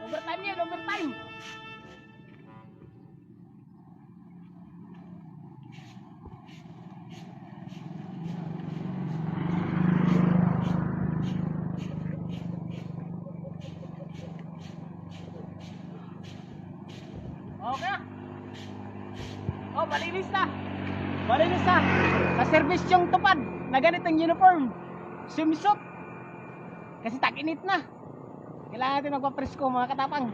Overtime yan, overtime. Okay na. Oh, malinis na. Malinis na. Na-service yung tupad na ganitong uniform. Swimsuit. Kasi tag-init na. Kailangan natin magpapresko mga katapang.